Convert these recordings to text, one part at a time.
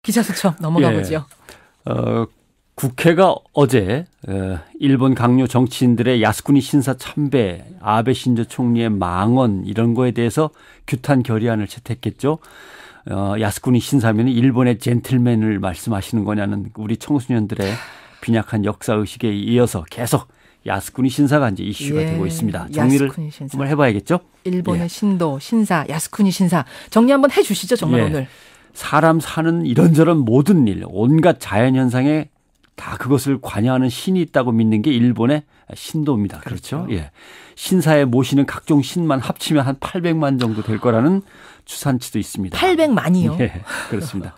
기자 수첩 넘어가 보죠. 국회가 어제 일본 강요 정치인들의 야스쿠니 신사 참배, 아베 신조 총리의 망언 이런 거에 대해서 규탄 결의안을 채택했죠. 야스쿠니 신사면 일본의 젠틀맨을 말씀하시는 거냐는 우리 청소년들의 빈약한 역사의식에 이어서 계속 야스쿠니 신사가 이제 이슈가 되고 있습니다. 정리를 한번 해봐야겠죠. 일본의 신도, 신사, 야스쿠니 신사. 정리 한번 해 주시죠. 정말 오늘. 사람 사는 이런저런 모든 일, 온갖 자연현상에 다 그것을 관여하는 신이 있다고 믿는 게 일본의 신도입니다. 그렇죠? 예. 신사에 모시는 각종 신만 합치면 한 800만 정도 될 거라는 추산치도 있습니다. 800만이요? 예, 그렇습니다.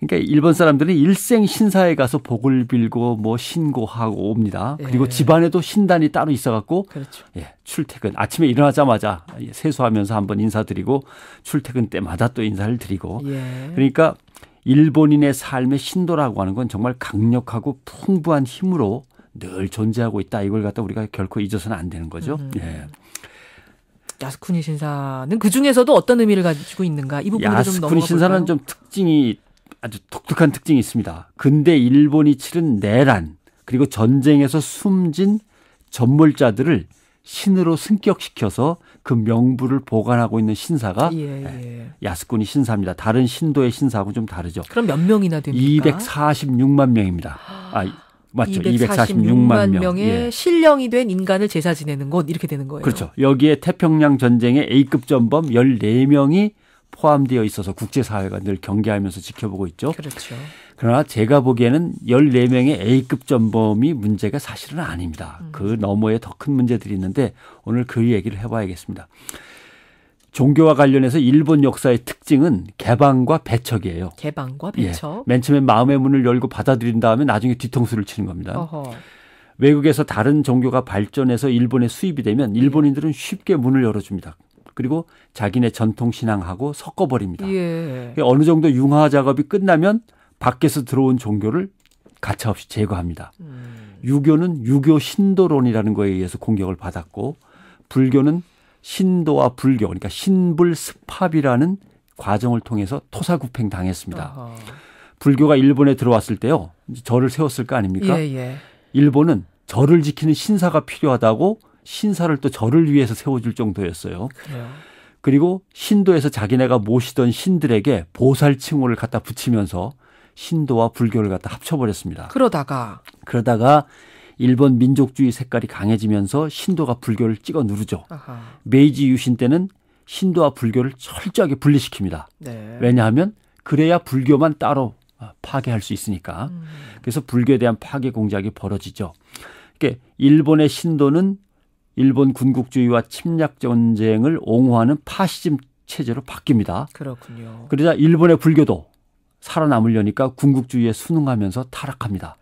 그러니까 일본 사람들은 일생 신사에 가서 복을 빌고 뭐 신고하고 옵니다. 그리고 집안에도 신단이 따로 있어갖고 그렇죠. 출퇴근 아침에 일어나자마자 세수하면서 한번 인사드리고 출퇴근 때마다 또 인사를 드리고 그러니까 일본인의 삶의 신도라고 하는 건 정말 강력하고 풍부한 힘으로 늘 존재하고 있다. 이걸 갖다 우리가 결코 잊어서는 안 되는 거죠. 야스쿠니 신사는 그중에서도 어떤 의미를 가지고 있는가? 이 부분을 좀 넘어가 볼까요? 야스쿠니 신사는 좀 특징이 아주 독특한 특징이 있습니다. 근대 일본이 치른 내란 그리고 전쟁에서 숨진 전몰자들을 신으로 승격시켜서 그 명부를 보관하고 있는 신사가 야스쿠니 신사입니다. 다른 신도의 신사하고 좀 다르죠. 그럼 몇 명이나 됩니까? 246만 명입니다. 맞죠. 246만 명의 신령이 된 인간을 제사 지내는 곳 이렇게 되는 거예요. 그렇죠. 여기에 태평양 전쟁의 A급 전범 14명이 포함되어 있어서 국제사회가 늘 경계하면서 지켜보고 있죠. 그렇죠. 그러나 제가 보기에는 14명의 A급 전범이 문제가 사실은 아닙니다. 그 너머에 더 큰 문제들이 있는데 오늘 그 얘기를 해봐야겠습니다. 종교와 관련해서 일본 역사의 특징은 개방과 배척이에요. 개방과 배척. 맨 처음에 마음의 문을 열고 받아들인 다음에 나중에 뒤통수를 치는 겁니다. 어허. 외국에서 다른 종교가 발전해서 일본에 수입이 되면 일본인들은 쉽게 문을 열어줍니다. 그리고 자기네 전통신앙하고 섞어버립니다. 어느 정도 융화 작업이 끝나면 밖에서 들어온 종교를 가차없이 제거합니다. 유교는 유교 신도론이라는 거에 의해서 공격을 받았고 불교는 신도와 불교 그러니까 신불습합이라는 과정을 통해서 토사구팽 당했습니다. 불교가 일본에 들어왔을 때요. 절을 세웠을 거 아닙니까? 일본은 절을 지키는 신사가 필요하다고 신사를 또 절을 위해서 세워줄 정도였어요. 그래요. 그리고 신도에서 자기네가 모시던 신들에게 보살 칭호를 갖다 붙이면서 신도와 불교를 갖다 합쳐버렸습니다. 그러다가 일본 민족주의 색깔이 강해지면서 신도가 불교를 찍어 누르죠. 메이지 유신 때는 신도와 불교를 철저하게 분리시킵니다. 왜냐하면 그래야 불교만 따로 파괴할 수 있으니까. 그래서 불교에 대한 파괴 공작이 벌어지죠. 그러니까 일본의 신도는 일본 군국주의와 침략 전쟁을 옹호하는 파시즘 체제로 바뀝니다. 그렇군요. 그러자 일본의 불교도 살아남으려니까 군국주의에 순응하면서 타락합니다.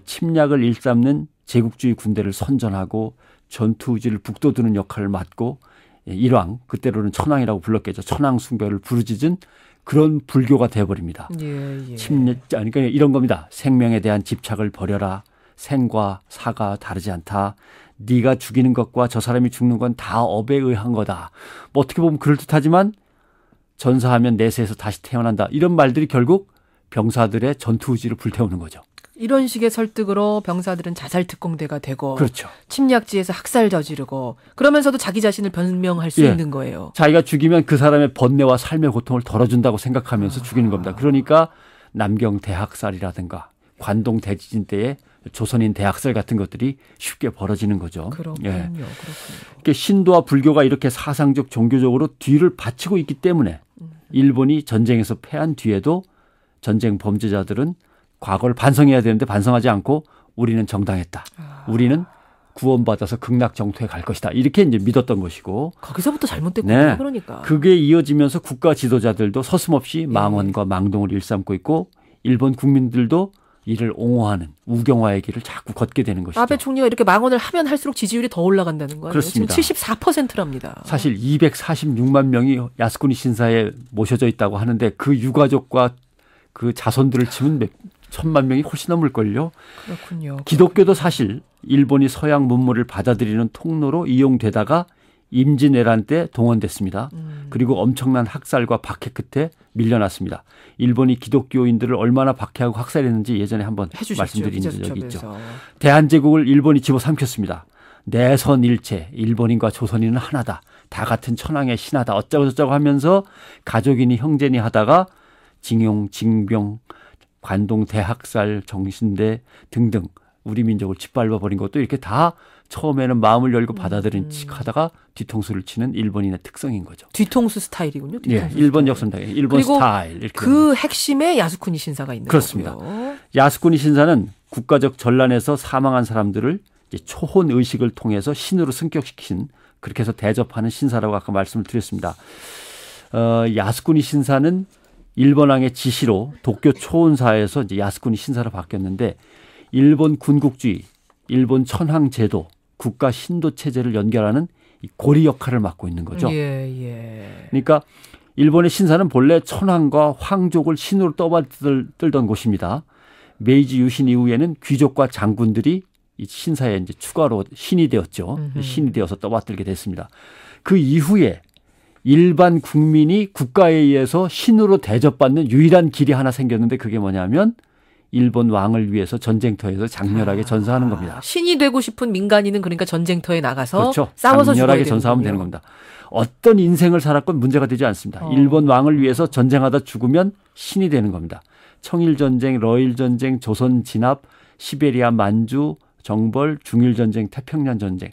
침략을 일삼는 제국주의 군대를 선전하고 전투 의지를 북돋우는 역할을 맡고 일왕, 그때로는 천황이라고 불렀겠죠. 천황 숭배를 부르짖은 그런 불교가 되어버립니다. 그러니까 이런 겁니다. 생명에 대한 집착을 버려라. 생과 사가 다르지 않다. 네가 죽이는 것과 저 사람이 죽는 건 다 업에 의한 거다. 뭐 어떻게 보면 그럴듯하지만 전사하면 내세에서 다시 태어난다. 이런 말들이 결국 병사들의 전투 의지를 불태우는 거죠. 이런 식의 설득으로 병사들은 자살 특공대가 되고 그렇죠. 침략지에서 학살 저지르고 그러면서도 자기 자신을 변명할 수 있는 거예요. 자기가 죽이면 그 사람의 번뇌와 삶의 고통을 덜어준다고 생각하면서 죽이는 겁니다. 그러니까 남경 대학살이라든가 관동 대지진 때의 조선인 대학살 같은 것들이 쉽게 벌어지는 거죠. 그렇군요. 그러니까 신도와 불교가 이렇게 사상적 종교적으로 뒤를 바치고 있기 때문에 일본이 전쟁에서 패한 뒤에도 전쟁 범죄자들은 과거를 반성해야 되는데 반성하지 않고 우리는 정당했다. 우리는 구원받아서 극락정토에 갈 것이다. 이렇게 이제 믿었던 것이고. 거기서부터 잘못됐군요. 그러니까. 그게 이어지면서 국가 지도자들도 서슴없이 망언과 망동을 일삼고 있고 일본 국민들도 이를 옹호하는 우경화의 길을 자꾸 걷게 되는 것이죠. 아베 총리가 이렇게 망언을 하면 할수록 지지율이 더 올라간다는 거예요. 그렇습니다. 지금 74%랍니다. 사실 246만 명이 야스쿠니 신사에 모셔져 있다고 하는데 그 유가족과 그 자손들을 치면 1,000만 명이 훨씬 넘을걸요. 그렇군요. 기독교도 사실 일본이 서양 문물을 받아들이는 통로로 이용되다가 임진왜란 때 동원됐습니다. 그리고 엄청난 학살과 박해 끝에 밀려났습니다. 일본이 기독교인들을 얼마나 박해하고 학살했는지 예전에 한번 말씀드린 적이 있죠. 대한제국을 일본이 집어삼켰습니다. 내선일체, 일본인과 조선인은 하나다. 다 같은 천황의 신하다. 어쩌고저쩌고 하면서 가족이니 형제니 하다가 징용, 징병, 관동 대학살, 정신대 등등 우리 민족을 짓밟아버린 것도 이렇게 다 처음에는 마음을 열고 받아들인 척 하다가 뒤통수를 치는 일본인의 특성인 거죠. 뒤통수 스타일이군요. 뒤통수 일본 역사입니다. 일본 스타일. 이렇게 그 핵심에 야스쿠니 신사가 있는 그렇습니다. 거고요. 야스쿠니 신사는 국가적 전란에서 사망한 사람들을 이제 초혼 의식을 통해서 신으로 승격시킨 그렇게 해서 대접하는 신사라고 아까 말씀을 드렸습니다. 야스쿠니 신사는 일본 왕의 지시로 도쿄 초혼사에서 이제 야스쿠니 신사로 바뀌었는데 일본 군국주의, 일본 천황 제도, 국가 신도 체제를 연결하는 이 고리 역할을 맡고 있는 거죠. 그러니까 일본의 신사는 본래 천황과 황족을 신으로 떠받들던 곳입니다. 메이지 유신 이후에는 귀족과 장군들이 이 신사에 이제 추가로 신이 되었죠. 신이 되어서 떠받들게 됐습니다. 그 이후에 일반 국민이 국가에 의해서 신으로 대접받는 유일한 길이 하나 생겼는데 그게 뭐냐면 일본 왕을 위해서 전쟁터에서 장렬하게 전사하는 겁니다. 신이 되고 싶은 민간인은 그러니까 전쟁터에 나가서 그렇죠. 싸워서 장렬하게 전사하면 되는 겁니다. 어떤 인생을 살았건 문제가 되지 않습니다. 일본 왕을 위해서 전쟁하다 죽으면 신이 되는 겁니다. 청일전쟁, 러일전쟁, 조선진압, 시베리아 만주, 정벌, 중일전쟁, 태평양전쟁.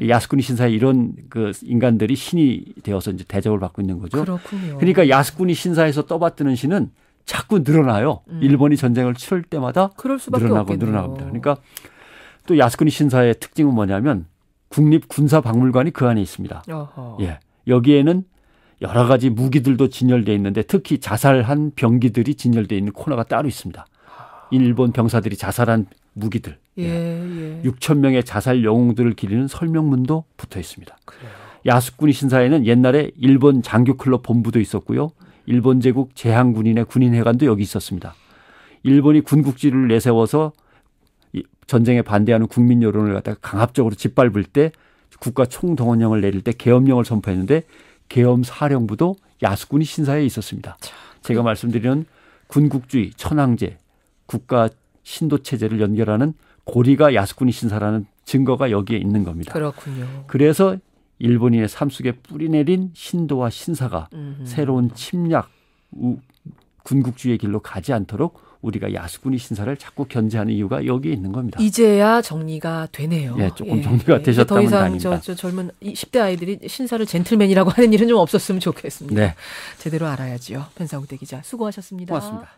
야스쿠니 신사에 이런 그 인간들이 신이 되어서 이제 대접을 받고 있는 거죠. 그렇군요. 그러니까 야스쿠니 신사에서 떠받드는 신은 자꾸 늘어나요. 일본이 전쟁을 치를 때마다 늘어납니다. 그러니까 또 야스쿠니 신사의 특징은 뭐냐면 국립군사박물관이 그 안에 있습니다. 여기에는 여러 가지 무기들도 진열되어 있는데 특히 자살한 병기들이 진열되어 있는 코너가 따로 있습니다. 일본 병사들이 자살한 무기들. 6천 명의 자살 영웅들을 기리는 설명문도 붙어 있습니다. 야스쿠니 신사에는 옛날에 일본 장교클럽 본부도 있었고요. 일본 제국 제항군인의 군인회관도 여기 있었습니다. 일본이 군국주의를 내세워서 전쟁에 반대하는 국민 여론을 갖다가 강압적으로 짓밟을 때 국가 총동원령을 내릴 때 계엄령을 선포했는데 계엄 사령부도 야스쿠니 신사에 있었습니다. 제가 말씀드리는 군국주의, 천황제, 국가 신도 체제를 연결하는 고리가 야스쿠니 신사라는 증거가 여기에 있는 겁니다. 그렇군요. 그래서 일본인의 삶 속에 뿌리내린 신도와 신사가 새로운 침략, 군국주의의 길로 가지 않도록 우리가 야스쿠니 신사를 자꾸 견제하는 이유가 여기에 있는 겁니다. 이제야 정리가 되네요. 조금 정리가 되셨다면 다행입니다. 더 이상 젊은 10대 아이들이 신사를 젠틀맨이라고 하는 일은 좀 없었으면 좋겠습니다. 제대로 알아야지요. 변상욱대 기자 수고하셨습니다. 고맙습니다.